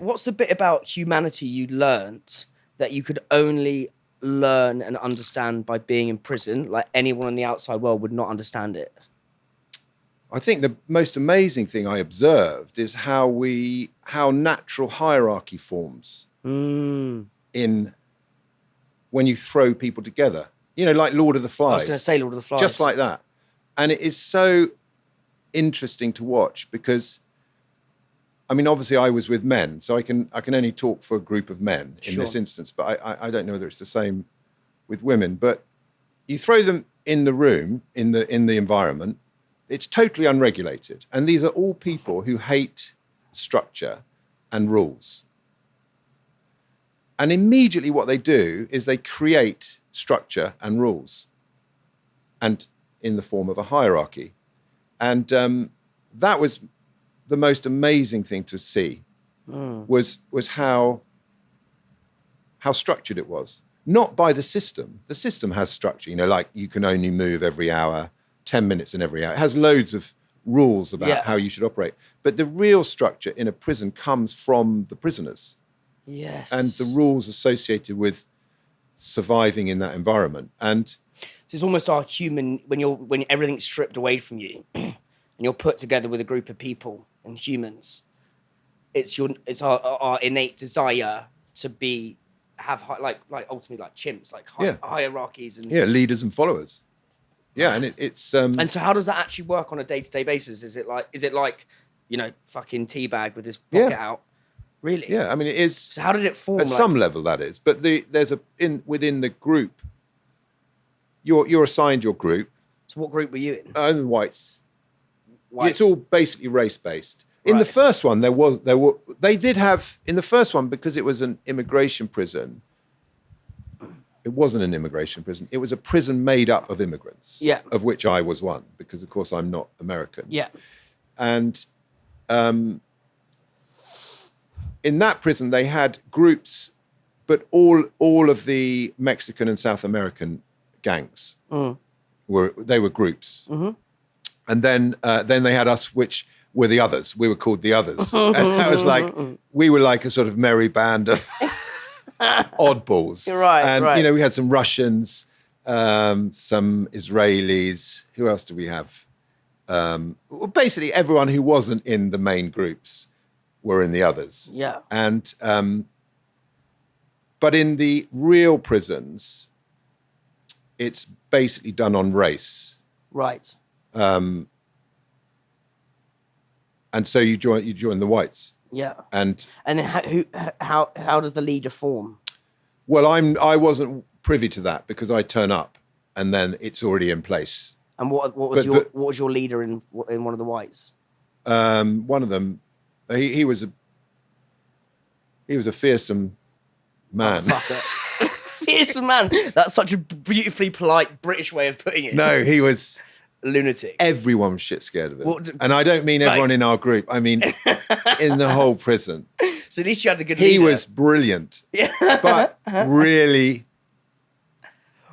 what's the bit about humanity you learnt that you could only learn and understand by being in prison? Like anyone in the outside world would not understand it. I think the most amazing thing I observed is how natural hierarchy forms in when you throw people together. You know, like Lord of the Flies. I was going to say Lord of the Flies. Just like that. And it is so interesting to watch because, I mean, obviously I was with men, so I can only talk for a group of men in this instance, but I don't know whether it's the same with women. But you throw them in the room, in the environment, it's totally unregulated. And these are all people who hate structure and rules. And immediately what they do is they create structure and rules, and in the form of a hierarchy. And that was the most amazing thing to see, was how structured it was. Not by the system. The system has structure, you know, like you can only move every hour, 10 minutes in every hour. It has loads of rules about how you should operate. But the real structure in a prison comes from the prisoners. Yes. And the rules associated with surviving in that environment. And so it's almost our human, when everything's stripped away from you and you're put together with a group of people and humans, it's our innate desire to have ultimately like chimps, like hierarchies and leaders and followers. Yeah, and it's and so how does that actually work on a day-to-day basis? Is it like you know, fucking teabag with his pocket out? Really? Yeah, I mean it is. So how did it form? At some level, that is. But within the group, you're assigned your group. So what group were you in? The whites. It's all basically race based. In the first one, they did have in the first one, because it was an immigration prison. It wasn't an immigration prison. It was a prison made up of immigrants. Yeah. Of which I was one, because of course I'm not American. Yeah. And in that prison, they had groups, but all of the Mexican and South American gangs were groups. Mm-hmm. And then they had us, which were the others. We were called the others. And that was like, we were like a sort of merry band of oddballs. And, you know, we had some Russians, some Israelis. Who else do we have? Basically everyone who wasn't in the main groups were in the others. Yeah. And, but in the real prisons, it's basically done on race. Right. And so you join the whites. Yeah. And then how does the leader form? Well, I wasn't privy to that because I turn up and then it's already in place. And what was your leader in one of the whites? One of them, he was a fearsome man. Oh, fearsome man. That's such a beautifully polite British way of putting it. No, he was lunatic. Everyone was shit scared of him. And I don't mean everyone in our group. I mean in the whole prison. So at least you had the good leader. He was brilliant. Yeah. But really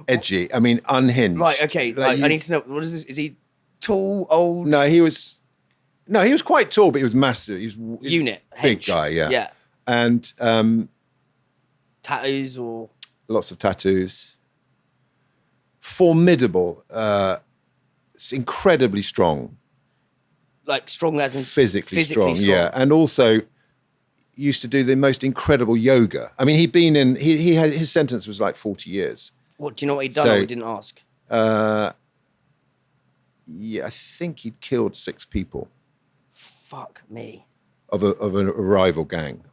edgy. I mean, unhinged. Right, okay. I need to know, what is this? Is he tall, old? No, he was quite tall, but he was massive. He was unit, big hench. guy, yeah. Yeah. And tattoos or lots of tattoos. Formidable. Incredibly strong. Like strong as in physically strong, yeah. And also used to do the most incredible yoga. I mean, he had his sentence was like 40 years. What, do you know what he'd done or he didn't ask? Yeah, I think he'd killed 6 people. Fuck me. Of a rival gang.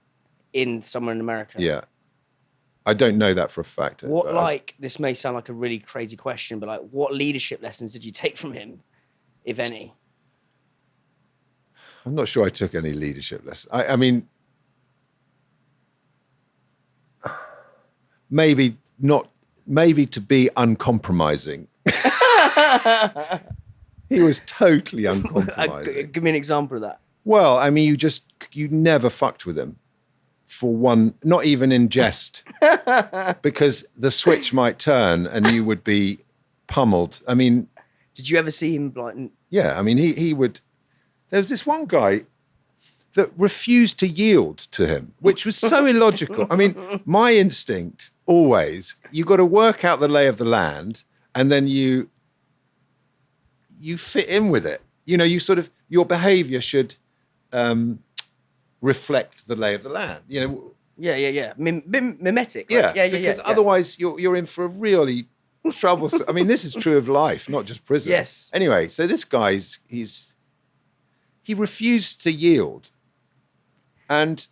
Somewhere in America? Yeah. I don't know that for a fact. This may sound like a really crazy question, but like, what leadership lessons did you take from him, if any? I'm not sure I took any leadership lessons. I mean, maybe to be uncompromising. He was totally uncompromising. Give me an example of that. Well, I mean, you never fucked with him. For one, not even in jest, because the switch might turn and you would be pummeled. I mean, did you ever see him like? Yeah, I mean, he would. There was this one guy that refused to yield to him, which was so illogical. I mean, my instinct always, you've got to work out the lay of the land, and then you fit in with it. You know, you sort of, your behavior should reflect the lay of the land, you know. Yeah. Mimetic. Yeah, Right? Yeah. because otherwise you're in for a really troublesome. I mean, this is true of life, not just prison. Yes. Anyway, so this guy's he refused to yield, and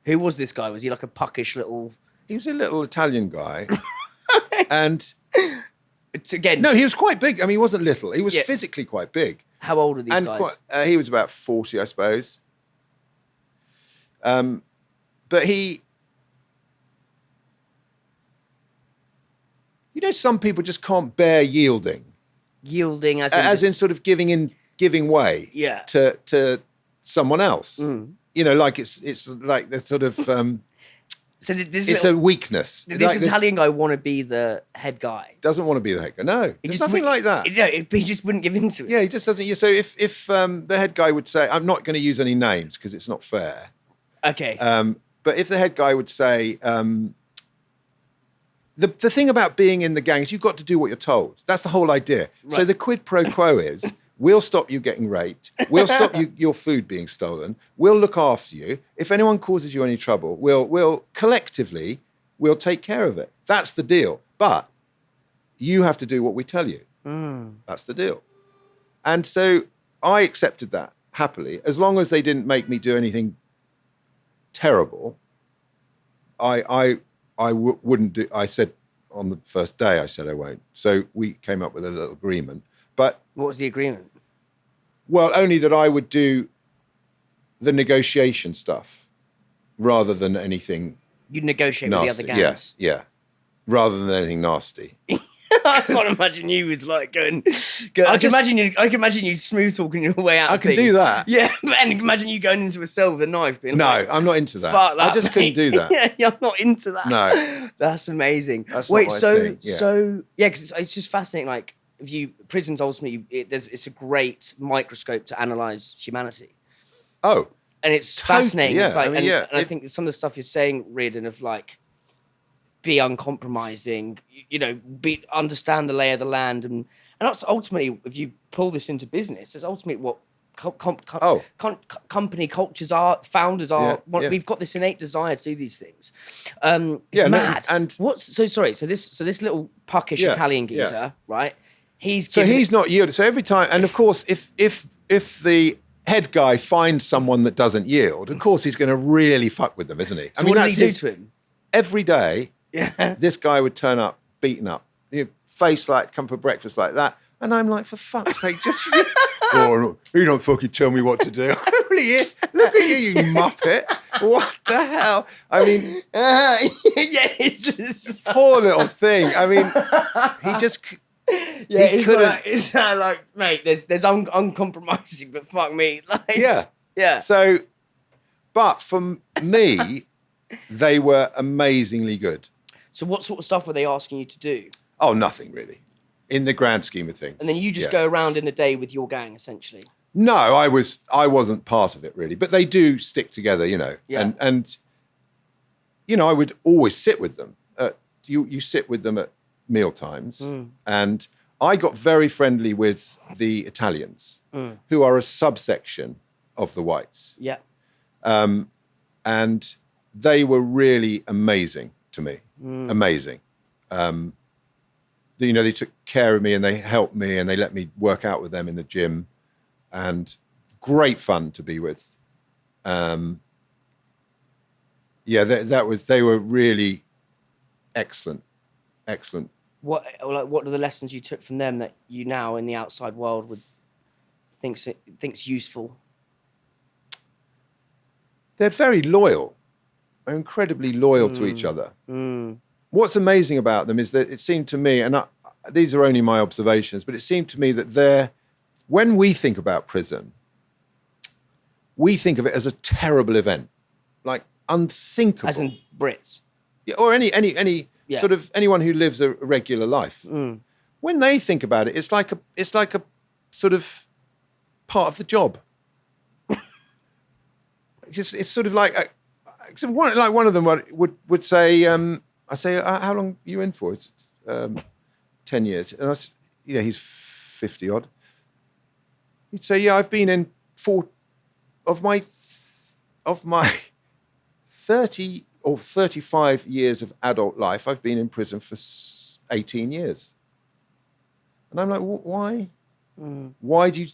Who was this guy? Was he like a puckish little? he was a little Italian guy, and It's again. no, he was quite big. I mean, he wasn't little. He was Yeah. physically quite big, How old are these and guys? he was about 40, I suppose. But he. You know, some people just can't bear yielding. Yielding As in sort of giving way Yeah. to someone else. You know, like it's like the sort of So this it's a weakness. this Like Italian guy want to be the head guy. doesn't want to be the head guy. No, there's nothing like that. He just wouldn't give into it. Yeah, he just doesn't. So if the head guy would say, I'm not going to use any names because it's not fair. Okay. But if the head guy would say, the thing about being in the gang is you've got to do what you're told. That's the whole idea. Right. So the quid pro quo is, we'll stop you getting raped. We'll stop your food being stolen. We'll look after you. If anyone causes you any trouble, we'll collectively, we'll take care of it. That's the deal. But you have to do what we tell you. That's the deal. And so I accepted that happily, as long as they didn't make me do anything terrible. I wouldn't do. I said on the first day, I said I won't. So we came up with a little agreement. But what was the agreement? Well, only that I would do the negotiation stuff rather than anything. You'd negotiate nasty. with the other gangs. Yeah. Rather than anything nasty. I can't imagine you with like going. I can imagine you smooth talking your way out. I of can things. do that. Yeah, and imagine you going into a cell with a knife. Being No, like, I'm not into that. Fuck that, I just mate. couldn't do that. Yeah, I'm not into that. No, that's amazing. That's Wait, not my so thing. Yeah. because it's just fascinating. Like, if you prisons ultimately, it's a great microscope to analyze humanity. Oh, and it's totally, fascinating. yeah. It's like, I mean, and I think some of the stuff you're saying, Reardon, of like, be uncompromising, you know, understand the lay of the land, and that's ultimately, if you pull this into business, it's ultimately what company cultures are, founders are. We've got this innate desire to do these things. It's mad. And so this little puckish Italian geezer, right? He's not yielding. So every time, and of course, if the head guy finds someone that doesn't yield, of course he's going to really fuck with them, isn't he? So what did he do to him? Every day, this guy would turn up, beaten up, face like, come for breakfast like that. And I'm like, for fuck's sake, just you don't fucking tell me what to do. Look at you muppet. What the hell? I mean, it's just poor little thing. I mean, he just... Yeah, it's like, mate, there's uncompromising, but fuck me. Like, yeah. So, but for me, they were amazingly good. So what sort of stuff were they asking you to do? Oh, nothing really, in the grand scheme of things. And then you just go around in the day with your gang, essentially. No, I wasn't part of it really, but they do stick together, you know. Yeah. And you know, I would always sit with them. You sit with them at meal times, and I got very friendly with the Italians, who are a subsection of the whites. Yeah. And they were really amazing to me. Amazing. You know, they took care of me and they helped me and they let me work out with them in the gym, and great fun to be with. They were really excellent. What are the lessons you took from them that you now in the outside world would thinks useful? They're very loyal. They're incredibly loyal to each other. What's amazing about them is that it seemed to me, and these are only my observations, but it seemed to me that when we think about prison, we think of it as a terrible event, like unthinkable. As in Brits. Yeah, or any sort of anyone who lives a regular life. When they think about it, it's like a sort of part of the job. just it's sort of like one of them would say, I say, how long are you in for? It's 10 years, and he's 50 odd. He'd say, yeah, I've been in of my 30 or 35 years of adult life, I've been in prison for 18 years. And I'm like, why? Why do you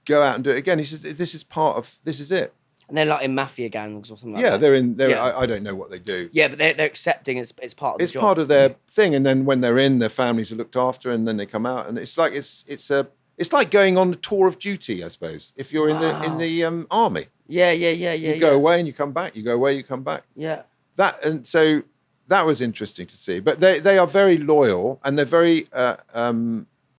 go out and do it again? He says, this is it. And they're like in mafia gangs or something like that. Yeah, they're in. I don't know what they do. Yeah, but they're accepting it's part of the job. It's part of their thing, and then when they're in, their families are looked after, and then they come out, and it's like it's like going on a tour of duty, I suppose. If you're in the army. Yeah. You go away and you come back. You go away, you come back. Yeah. So that was interesting to see. But they are very loyal, and they're very